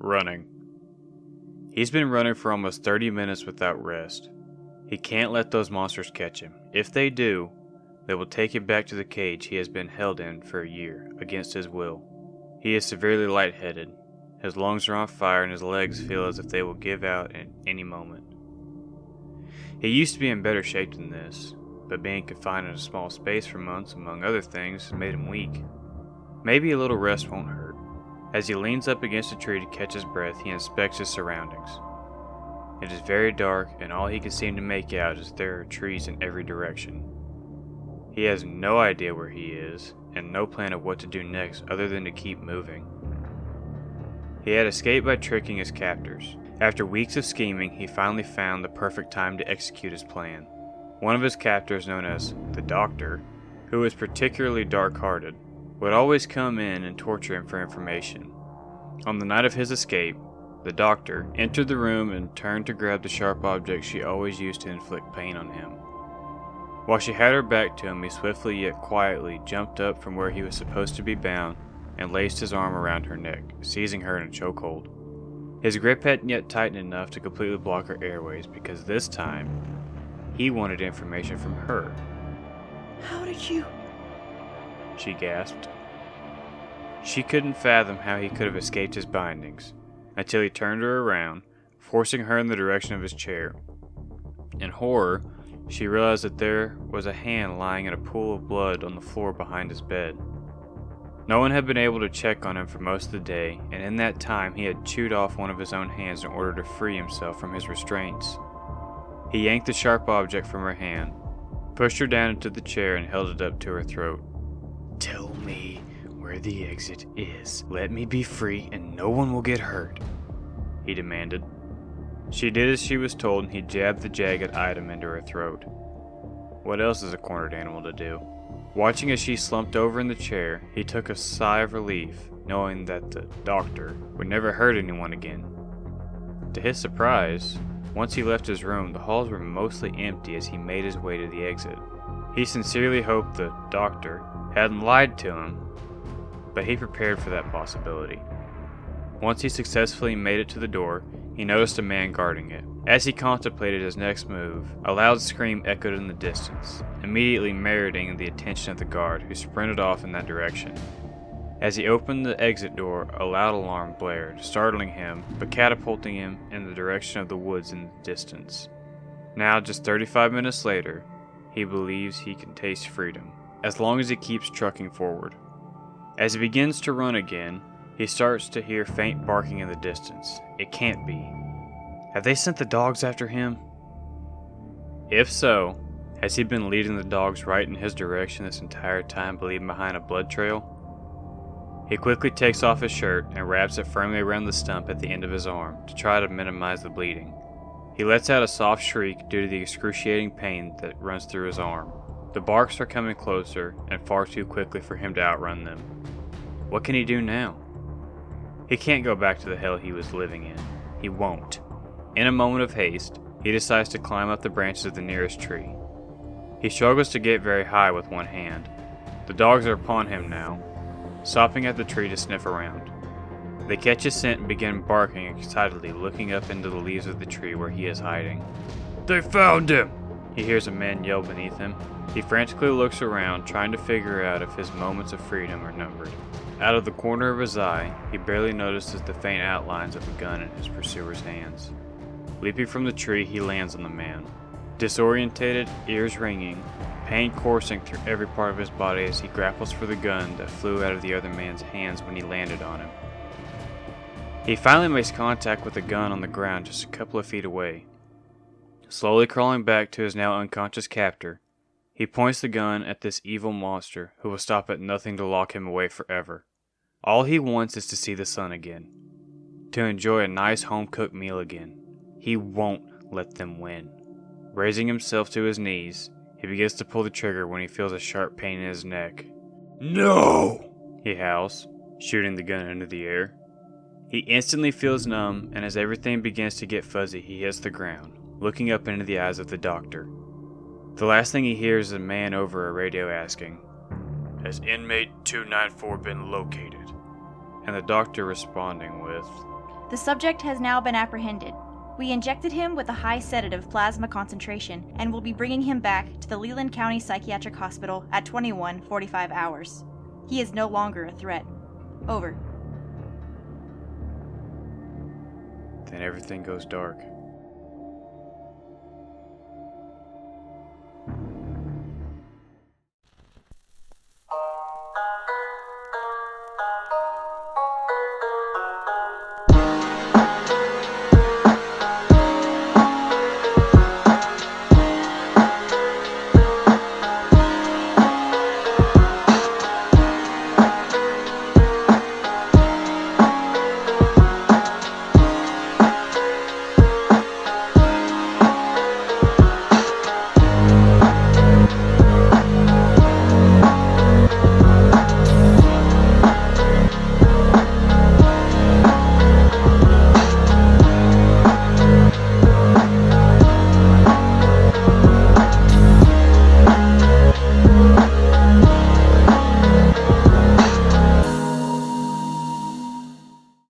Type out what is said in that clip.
Running. He's been running for almost 30 minutes without rest. He can't let those monsters catch him. If they do, they will take him back to the cage he has been held in for a year, against his will. He is severely lightheaded. His lungs are on fire and his legs feel as if they will give out at any moment. He used to be in better shape than this, but being confined in a small space for months, among other things, has made him weak. Maybe a little rest won't hurt. As he leans up against a tree to catch his breath, he inspects his surroundings. It is very dark, and all he can seem to make out is there are trees in every direction. He has no idea where he is, and no plan of what to do next other than to keep moving. He had escaped by tricking his captors. After weeks of scheming, he finally found the perfect time to execute his plan. One of his captors, known as the Doctor, who was particularly dark-hearted, would always come in and torture him for information. On the night of his escape, the Doctor entered the room and turned to grab the sharp object she always used to inflict pain on him. While she had her back to him, he swiftly yet quietly jumped up from where he was supposed to be bound and laced his arm around her neck, seizing her in a chokehold. His grip hadn't yet tightened enough to completely block her airways because this time, he wanted information from her. How did you... She gasped. She couldn't fathom how he could have escaped his bindings, until he turned her around, forcing her in the direction of his chair. In horror, she realized that there was a hand lying in a pool of blood on the floor behind his bed. No one had been able to check on him for most of the day, and in that time he had chewed off one of his own hands in order to free himself from his restraints. He yanked the sharp object from her hand, pushed her down into the chair, and held it up to her throat. "Tell me where the exit is. Let me be free and no one will get hurt," he demanded. She did as she was told, and he jabbed the jagged item into her throat. What else is a cornered animal to do? Watching as she slumped over in the chair, he took a sigh of relief, knowing that the Doctor would never hurt anyone again. To his surprise, once he left his room, the halls were mostly empty as he made his way to the exit. He sincerely hoped the Doctor hadn't lied to him, but he prepared for that possibility. Once he successfully made it to the door, he noticed a man guarding it. As he contemplated his next move, a loud scream echoed in the distance, immediately meriting the attention of the guard, who sprinted off in that direction. As he opened the exit door, a loud alarm blared, startling him, but catapulting him in the direction of the woods in the distance. Now, just 35 minutes later, he believes he can taste freedom, as long as he keeps trucking forward. As he begins to run again, he starts to hear faint barking in the distance. It can't be. Have they sent the dogs after him? If so, has he been leading the dogs right in his direction this entire time, leaving behind a blood trail? He quickly takes off his shirt and wraps it firmly around the stump at the end of his arm to try to minimize the bleeding. He lets out a soft shriek due to the excruciating pain that runs through his arm. The barks are coming closer and far too quickly for him to outrun them. What can he do now? He can't go back to the hell he was living in. He won't. In a moment of haste, he decides to climb up the branches of the nearest tree. He struggles to get very high with one hand. The dogs are upon him now, stopping at the tree to sniff around. They catch his scent and begin barking excitedly, looking up into the leaves of the tree where he is hiding. "They found him!" He hears a man yell beneath him. He frantically looks around, trying to figure out if his moments of freedom are numbered. Out of the corner of his eye, he barely notices the faint outlines of a gun in his pursuer's hands. Leaping from the tree, he lands on the man. Disorientated, ears ringing, pain coursing through every part of his body as he grapples for the gun that flew out of the other man's hands when he landed on him. He finally makes contact with the gun on the ground just a couple of feet away. Slowly crawling back to his now unconscious captor, he points the gun at this evil monster who will stop at nothing to lock him away forever. All he wants is to see the sun again, to enjoy a nice home-cooked meal again. He won't let them win. Raising himself to his knees, he begins to pull the trigger when he feels a sharp pain in his neck. "No!" he howls, shooting the gun into the air. He instantly feels numb, and as everything begins to get fuzzy, he hits the ground, looking up into the eyes of the Doctor. The last thing he hears is a man over a radio asking, "Has inmate 294 been located?" And the Doctor responding with, The subject has now been apprehended. We injected him with a high sedative plasma concentration and will be bringing him back to the Leland County Psychiatric Hospital at 21:45 hours. He is no longer a threat. Over. Then everything goes dark.